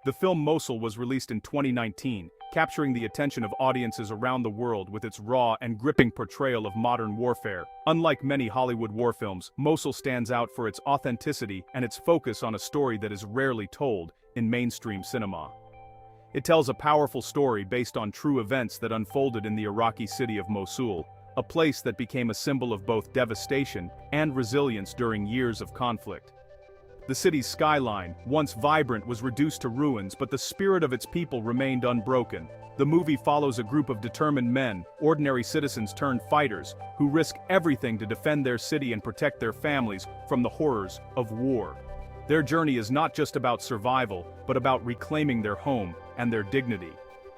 The film Mosul was released in 2019, capturing the attention of audiences around the world with its raw and gripping portrayal of modern warfare. Unlike many Hollywood war films, Mosul stands out for its authenticity and its focus on a story that is rarely told in mainstream cinema. It tells a powerful story based on true events that unfolded in the Iraqi city of Mosul, a place that became a symbol of both devastation and resilience during years of conflict. The city's skyline, once vibrant, was reduced to ruins, but the spirit of its people remained unbroken. The movie follows a group of determined men, ordinary citizens turned fighters, who risk everything to defend their city and protect their families from the horrors of war. Their journey is not just about survival, but about reclaiming their home and their dignity.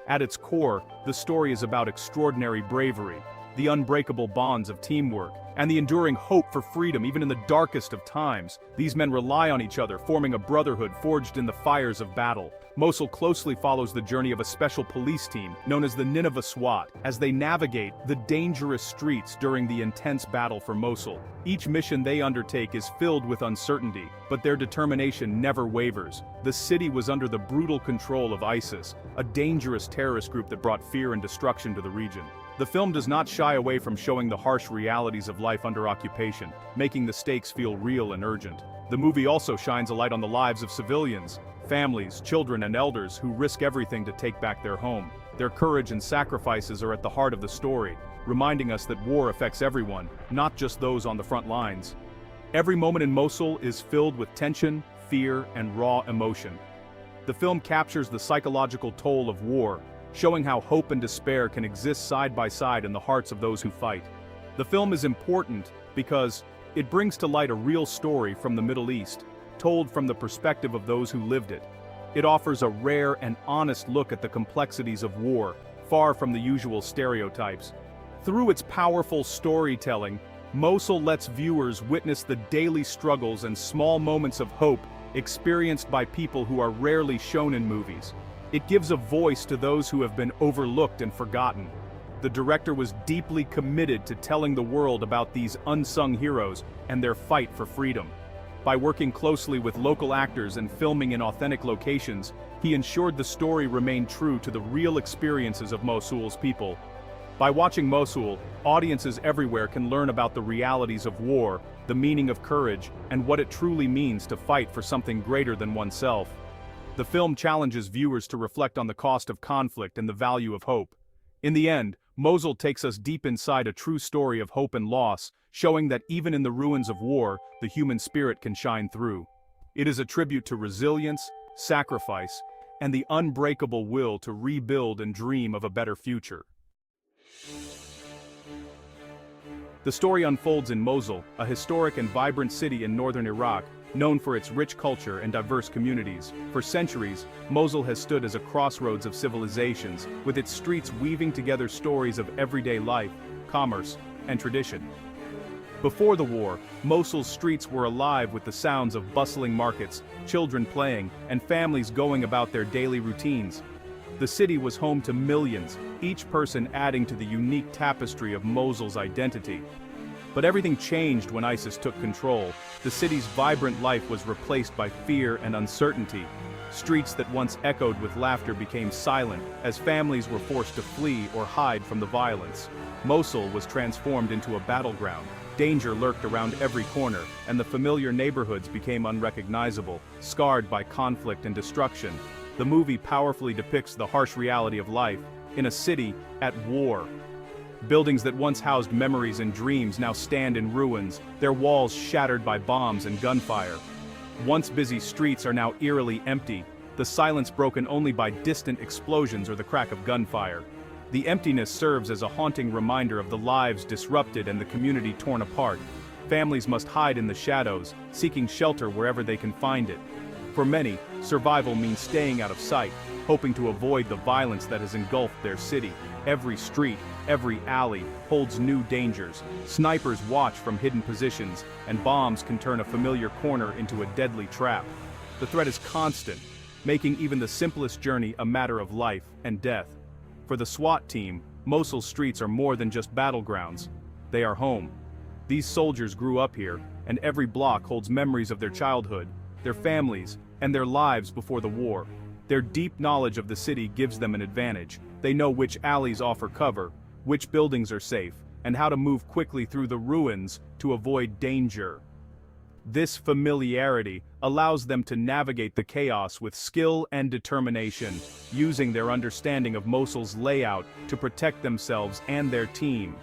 At its core, the story is about extraordinary bravery, the unbreakable bonds of teamwork, and the enduring hope for freedom even in the darkest of times. These men rely on each other, forming a brotherhood forged in the fires of battle. Mosul closely follows the journey of a special police team, known as the Nineveh SWAT, as they navigate the dangerous streets during the intense battle for Mosul. Each mission they undertake is filled with uncertainty, but their determination never wavers. The city was under the brutal control of ISIS, a dangerous terrorist group that brought fear and destruction to the region. The film does not shy away from showing the harsh realities of life under occupation, making the stakes feel real and urgent. The movie also shines a light on the lives of civilians, families, children, and elders who risk everything to take back their home. Their courage and sacrifices are at the heart of the story, reminding us that war affects everyone, not just those on the front lines. Every moment in Mosul is filled with tension, fear, and raw emotion. The film captures the psychological toll of war, showing how hope and despair can exist side by side in the hearts of those who fight. The film is important because it brings to light a real story from the Middle East, told from the perspective of those who lived it. It offers a rare and honest look at the complexities of war, far from the usual stereotypes. Through its powerful storytelling, Mosul lets viewers witness the daily struggles and small moments of hope experienced by people who are rarely shown in movies. It gives a voice to those who have been overlooked and forgotten. The director was deeply committed to telling the world about these unsung heroes and their fight for freedom. By working closely with local actors and filming in authentic locations, he ensured the story remained true to the real experiences of Mosul's people. By watching Mosul, audiences everywhere can learn about the realities of war, the meaning of courage, and what it truly means to fight for something greater than oneself. The film challenges viewers to reflect on the cost of conflict and the value of hope. In the end, Mosul takes us deep inside a true story of hope and loss, showing that even in the ruins of war, the human spirit can shine through. It is a tribute to resilience, sacrifice, and the unbreakable will to rebuild and dream of a better future. The story unfolds in Mosul, a historic and vibrant city in northern Iraq, known for its rich culture and diverse communities. For centuries, Mosul has stood as a crossroads of civilizations, with its streets weaving together stories of everyday life, commerce, and tradition. Before the war, Mosul's streets were alive with the sounds of bustling markets, children playing, and families going about their daily routines. The city was home to millions, each person adding to the unique tapestry of Mosul's identity. But everything changed when ISIS took control. The city's vibrant life was replaced by fear and uncertainty. Streets that once echoed with laughter became silent, as families were forced to flee or hide from the violence. Mosul was transformed into a battleground. Danger lurked around every corner, and the familiar neighborhoods became unrecognizable, scarred by conflict and destruction. The movie powerfully depicts the harsh reality of life in a city at war. Buildings that once housed memories and dreams now stand in ruins, their walls shattered by bombs and gunfire. Once busy streets are now eerily empty, the silence broken only by distant explosions or the crack of gunfire. The emptiness serves as a haunting reminder of the lives disrupted and the community torn apart. Families must hide in the shadows, seeking shelter wherever they can find it. For many, survival means staying out of sight, hoping to avoid the violence that has engulfed their city. Every street, every alley, holds new dangers. Snipers watch from hidden positions, and bombs can turn a familiar corner into a deadly trap. The threat is constant, making even the simplest journey a matter of life and death. For the SWAT team, Mosul's streets are more than just battlegrounds. They are home. These soldiers grew up here, and every block holds memories of their childhood, their families, and their lives before the war. Their deep knowledge of the city gives them an advantage. They know which alleys offer cover, which buildings are safe, and how to move quickly through the ruins to avoid danger. This familiarity allows them to navigate the chaos with skill and determination, using their understanding of Mosul's layout to protect themselves and their team.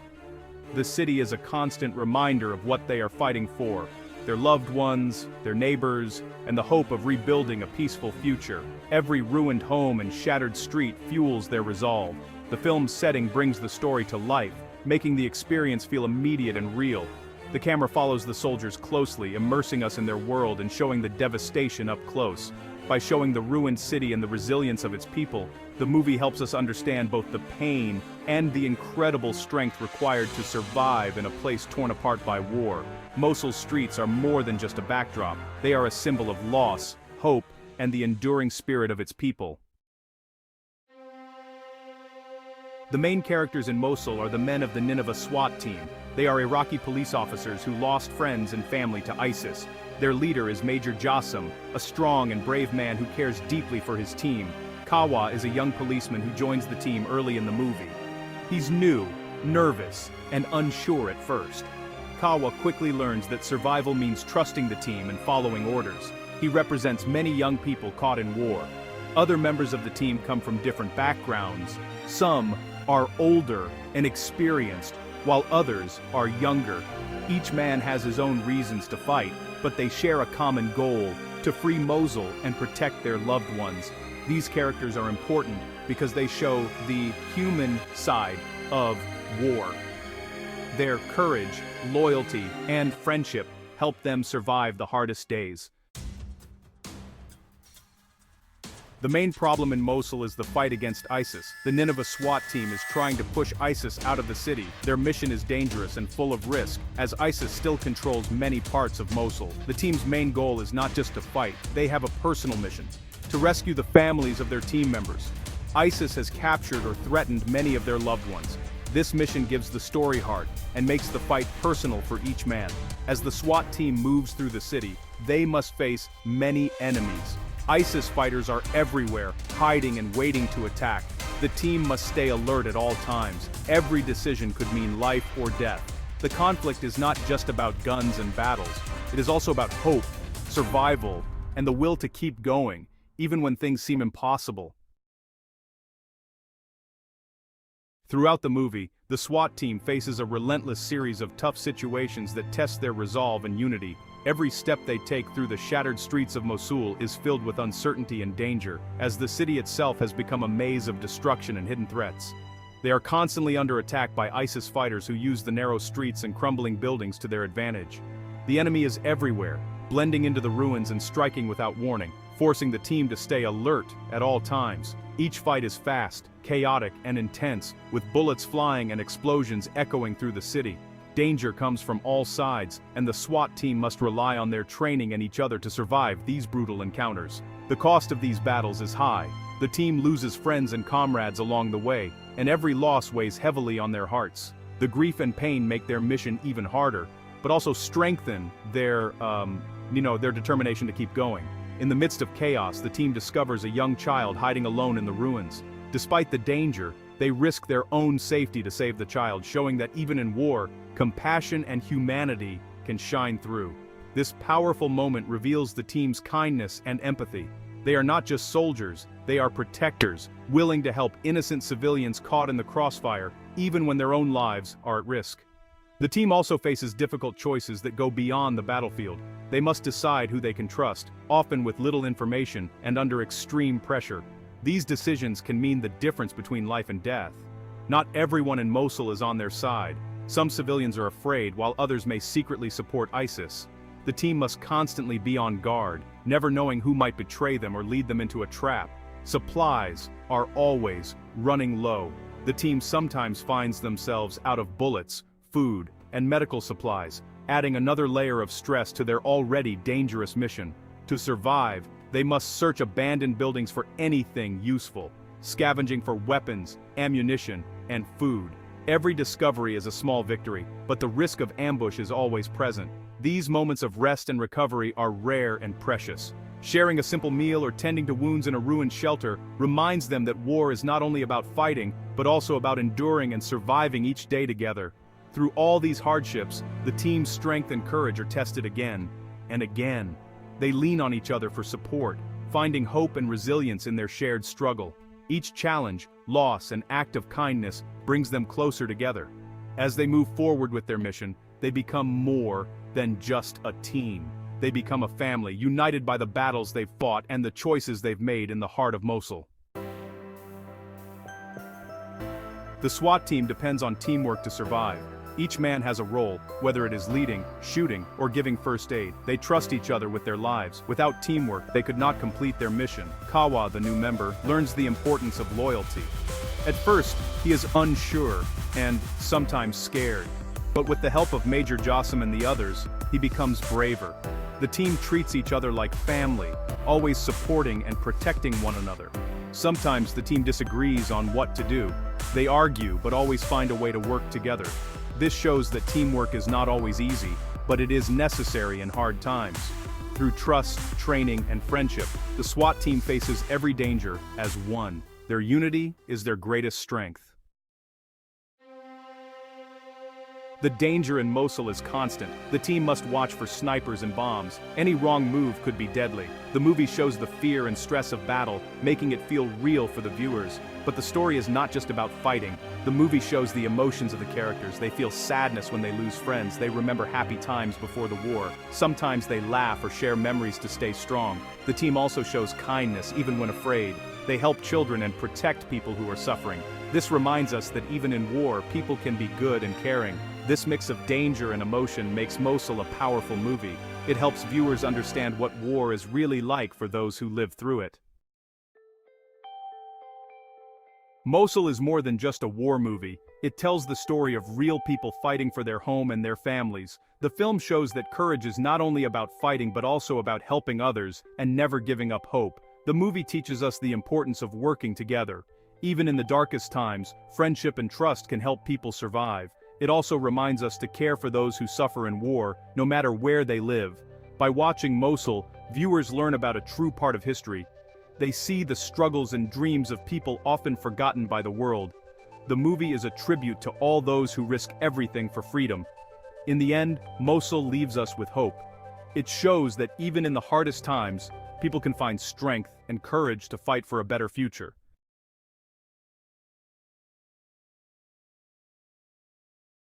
The city is a constant reminder of what they are fighting for: their loved ones, their neighbors, and the hope of rebuilding a peaceful future. Every ruined home and shattered street fuels their resolve. The film's setting brings the story to life, making the experience feel immediate and real. The camera follows the soldiers closely, immersing us in their world and showing the devastation up close. By showing the ruined city and the resilience of its people, the movie helps us understand both the pain and the incredible strength required to survive in a place torn apart by war. Mosul's streets are more than just a backdrop. They are a symbol of loss, hope, and the enduring spirit of its people. The main characters in Mosul are the men of the Nineveh SWAT team. They are Iraqi police officers who lost friends and family to ISIS. Their leader is Major Jassim, a strong and brave man who cares deeply for his team. Kawa is a young policeman who joins the team early in the movie. He's new, nervous, and unsure at first. Kawa quickly learns that survival means trusting the team and following orders. He represents many young people caught in war. Other members of the team come from different backgrounds. Some are older and experienced, while others are younger. Each man has his own reasons to fight, but they share a common goal: to free Mosul and protect their loved ones. These characters are important because they show the human side of war. Their courage, loyalty, and friendship help them survive the hardest days. The main problem in Mosul is the fight against ISIS. The Nineveh SWAT team is trying to push ISIS out of the city. Their mission is dangerous and full of risk, as ISIS still controls many parts of Mosul. The team's main goal is not just to fight, they have a personal mission: to rescue the families of their team members. ISIS has captured or threatened many of their loved ones. This mission gives the story heart and makes the fight personal for each man. As the SWAT team moves through the city, they must face many enemies. ISIS fighters are everywhere, hiding and waiting to attack. The team must stay alert at all times. Every decision could mean life or death. The conflict is not just about guns and battles. It is also about hope, survival, and the will to keep going, even when things seem impossible. Throughout the movie, the SWAT team faces a relentless series of tough situations that test their resolve and unity. Every step they take through the shattered streets of Mosul is filled with uncertainty and danger, as the city itself has become a maze of destruction and hidden threats. They are constantly under attack by ISIS fighters who use the narrow streets and crumbling buildings to their advantage. The enemy is everywhere, blending into the ruins and striking without warning, forcing the team to stay alert at all times. Each fight is fast, chaotic, and intense, with bullets flying and explosions echoing through the city. Danger comes from all sides, and the SWAT team must rely on their training and each other to survive these brutal encounters. The cost of these battles is high. The team loses friends and comrades along the way, and every loss weighs heavily on their hearts. The grief and pain make their mission even harder, but also strengthen their determination to keep going. In the midst of chaos, the team discovers a young child hiding alone in the ruins. Despite the danger, they risk their own safety to save the child, showing that even in war, compassion and humanity can shine through. This powerful moment reveals the team's kindness and empathy. They are not just soldiers, they are protectors, willing to help innocent civilians caught in the crossfire, even when their own lives are at risk. The team also faces difficult choices that go beyond the battlefield. They must decide who they can trust, often with little information and under extreme pressure. These decisions can mean the difference between life and death. Not everyone in Mosul is on their side. Some civilians are afraid, while others may secretly support ISIS. The team must constantly be on guard, never knowing who might betray them or lead them into a trap. Supplies are always running low. The team sometimes finds themselves out of bullets, food, and medical supplies, adding another layer of stress to their already dangerous mission. To survive, they must search abandoned buildings for anything useful, scavenging for weapons, ammunition, and food. Every discovery is a small victory, but the risk of ambush is always present. These moments of rest and recovery are rare and precious. Sharing a simple meal or tending to wounds in a ruined shelter reminds them that war is not only about fighting, but also about enduring and surviving each day together. Through all these hardships, the team's strength and courage are tested again and again. They lean on each other for support, finding hope and resilience in their shared struggle. Each challenge, loss, and act of kindness brings them closer together. As they move forward with their mission, they become more than just a team. They become a family, united by the battles they've fought and the choices they've made in the heart of Mosul. The SWAT team depends on teamwork to survive. Each man has a role, whether it is leading, shooting, or giving first aid. They trust each other with their lives. Without teamwork, they could not complete their mission. Kawa, the new member, learns the importance of loyalty. At first, he is unsure and sometimes scared. But with the help of Major Jossam and the others, he becomes braver. The team treats each other like family, always supporting and protecting one another. Sometimes the team disagrees on what to do. They argue but always find a way to work together. This shows that teamwork is not always easy, but it is necessary in hard times. Through trust, training, and friendship, the SWAT team faces every danger as one. Their unity is their greatest strength. The danger in Mosul is constant. The team must watch for snipers and bombs. Any wrong move could be deadly. The movie shows the fear and stress of battle, making it feel real for the viewers. But the story is not just about fighting. The movie shows the emotions of the characters. They feel sadness when they lose friends. They remember happy times before the war. Sometimes they laugh or share memories to stay strong. The team also shows kindness, even when afraid. They help children and protect people who are suffering. This reminds us that even in war, people can be good and caring. This mix of danger and emotion makes Mosul a powerful movie. It helps viewers understand what war is really like for those who live through it. Mosul is more than just a war movie. It tells the story of real people fighting for their home and their families. The film shows that courage is not only about fighting but also about helping others and never giving up hope. The movie teaches us the importance of working together. Even in the darkest times, friendship and trust can help people survive. It also reminds us to care for those who suffer in war, no matter where they live. By watching Mosul, viewers learn about a true part of history. They see the struggles and dreams of people often forgotten by the world. The movie is a tribute to all those who risk everything for freedom. In the end, Mosul leaves us with hope. It shows that even in the hardest times, people can find strength and courage to fight for a better future.